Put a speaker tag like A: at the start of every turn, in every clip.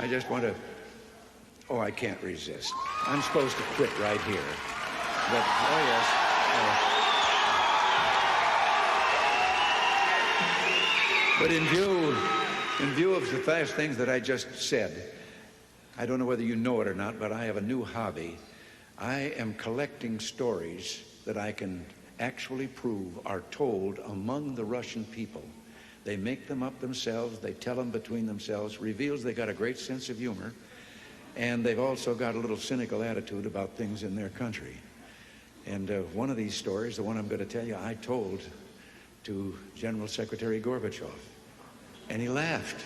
A: I just want to... Oh, I can't resist. I'm supposed to quit right here. But, oh, yes. But in view of the fast things that I just said, I don't know whether you know it or not, but I have a new hobby. I am collecting stories that I can actually prove are told among the Russian people. They make them up themselves, they tell them between themselves, reveals they got a great sense of humor, and they've also got a little cynical attitude about things in their country. And one of these stories, the one I'm going to tell you, I told to General Secretary Gorbachev, and he laughed.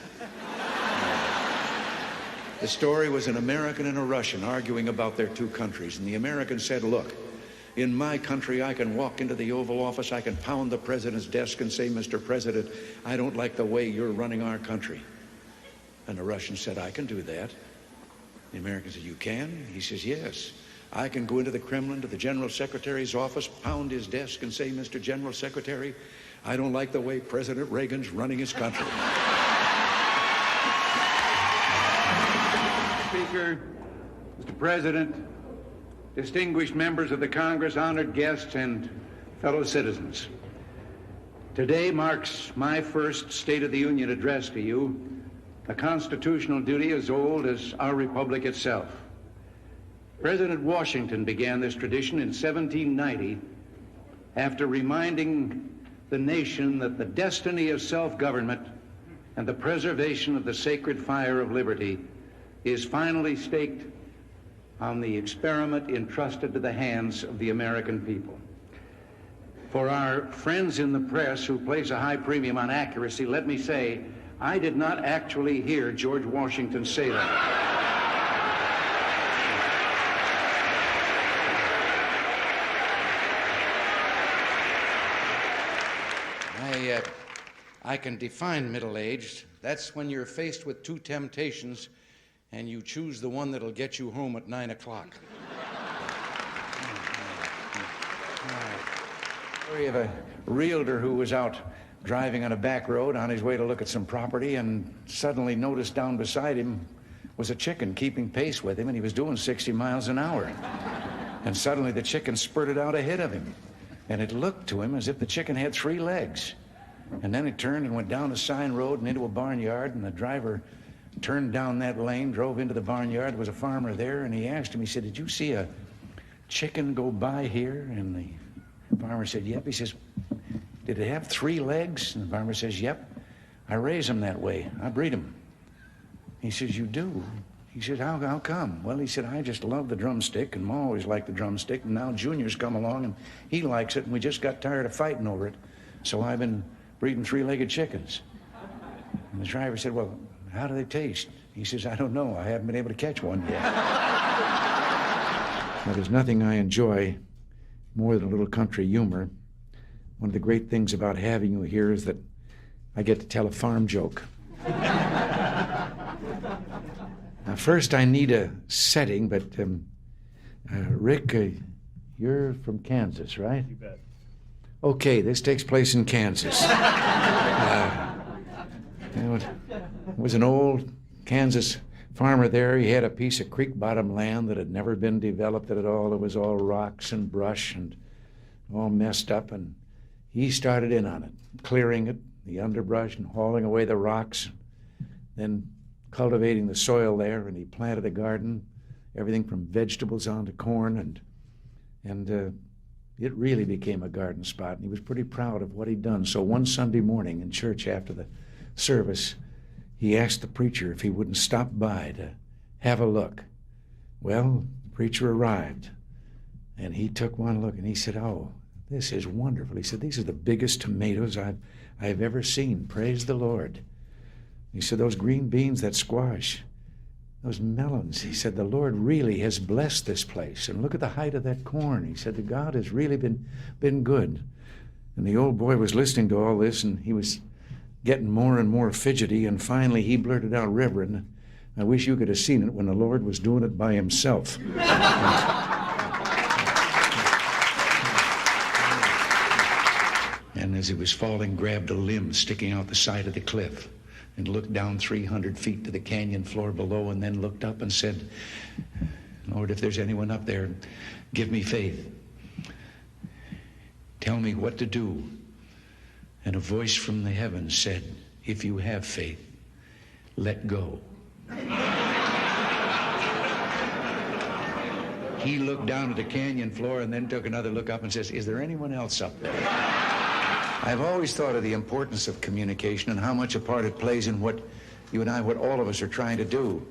A: The story was an American and a Russian arguing about their two countries, and the American said, look, in my country, I can walk into the Oval Office, I can pound the president's desk and say, Mr. President, I don't like the way you're running our country. And the Russian said, I can do that. The American said, you can? He says, yes. I can go into the Kremlin, to the General Secretary's office, pound his desk and say, Mr. General Secretary, I don't like the way President Reagan's running his country. Speaker, Mr. President, distinguished members of the Congress, honored guests, and fellow citizens. Today marks my first State of the Union address to you, a constitutional duty as old as our republic itself. President Washington began this tradition in 1790 after reminding the nation that the destiny of self-government and the preservation of the sacred fire of liberty is finally staked on the experiment entrusted to the hands of the American people. For our friends in the press who place a high premium on accuracy, let me say, I did not actually hear George Washington say that. I can define middle-aged. That's when you're faced with two temptations and you choose the one that'll get you home at 9 o'clock. Story of a realtor who was out driving on a back road on his way to look at some property and suddenly noticed down beside him was a chicken keeping pace with him, and he was doing 60 miles an hour. And suddenly the chicken spurted out ahead of him, and it looked to him as if the chicken had 3 legs. And then it turned and went down a sign road and into a barnyard, and the driver turned down that lane, drove into the barnyard. There was a farmer there, and he asked him, he said, did you see a chicken go by here? And the farmer said, yep. He says, did it have 3 legs? And the farmer says, yep. I raise them that way. I breed them. He says, you do? He said, how come? Well, he said, I just love the drumstick, and Ma always liked the drumstick, and now Junior's come along, and he likes it, and we just got tired of fighting over it. So I've been breeding 3-legged chickens. And the driver said, well, how do they taste? He says, I don't know. I haven't been able to catch one yet. Now, there's nothing I enjoy more than a little country humor. One of the great things about having you here is that I get to tell a farm joke. Now, first I need a setting, but Rick, you're from Kansas, right?
B: You bet.
A: Okay, this takes place in Kansas. It was an old Kansas farmer there. He had a piece of creek bottom land that had never been developed at all. It was all rocks and brush and all messed up, and he started in on it, clearing it, the underbrush, and hauling away the rocks, then cultivating the soil there, and he planted a garden, everything from vegetables on to corn, and it really became a garden spot, and he was pretty proud of what he'd done. So one Sunday morning in church after the service, he asked the preacher if he wouldn't stop by to have a look. Well, the preacher arrived, and he took one look, and he said, oh, this is wonderful. He said, these are the biggest tomatoes I've ever seen. Praise the Lord. He said, those green beans, that squash, those melons, he said, the Lord really has blessed this place. And look at the height of that corn. He said, that God has really been good. And the old boy was listening to all this, and he was getting more and more fidgety, and finally he blurted out, Reverend, I wish you could have seen it when the Lord was doing it by himself. And as he was falling, grabbed a limb sticking out the side of the cliff and looked down 300 feet to the canyon floor below and then looked up and said, Lord, if there's anyone up there, give me faith. Tell me what to do. And a voice from the heavens said, if you have faith, let go. He looked down at the canyon floor and then took another look up and says, is there anyone else up there? I've always thought of the importance of communication and how much a part it plays in what you and I, what all of us are trying to do.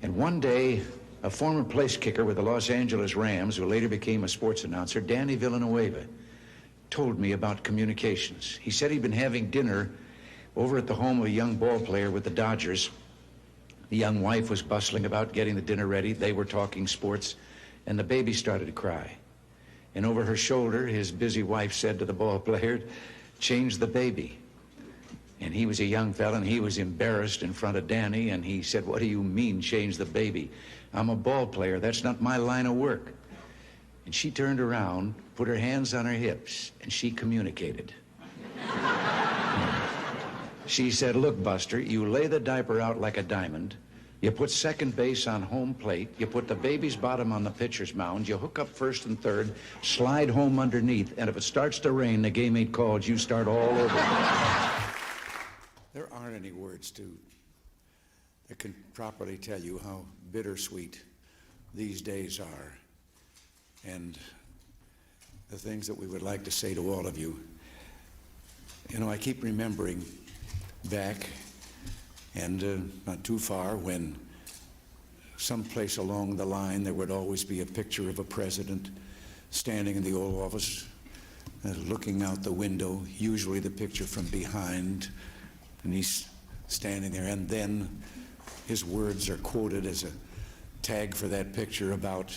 A: And one day, a former place kicker with the Los Angeles Rams, who later became a sports announcer, Danny Villanueva, told me about communications. He said he'd been having dinner over at the home of a young ball player with the Dodgers. The young wife was bustling about getting the dinner ready. They were talking sports, and the baby started to cry. And over her shoulder, his busy wife said to the ball player, change the baby. And he was a young fella, and he was embarrassed in front of Danny, and he said, what do you mean, change the baby? I'm a ball player. That's not my line of work. And she turned around, put her hands on her hips, and she communicated. She said, look, Buster, you lay the diaper out like a diamond. You put second base on home plate. You put the baby's bottom on the pitcher's mound. You hook up first and third, slide home underneath, and if it starts to rain, the game ain't called. You start all over. There aren't any words that can properly tell you how bittersweet these days are, and the things that we would like to say to all of you. You know, I keep remembering back, and not too far, when someplace along the line there would always be a picture of a president standing in the Oval Office, looking out the window, usually the picture from behind, and he's standing there, and then his words are quoted as a tag for that picture about,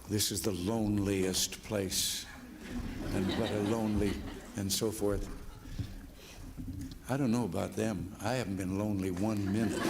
A: this is the loneliest place, and what a lonely, and so forth. I don't know about them. I haven't been lonely 1 minute.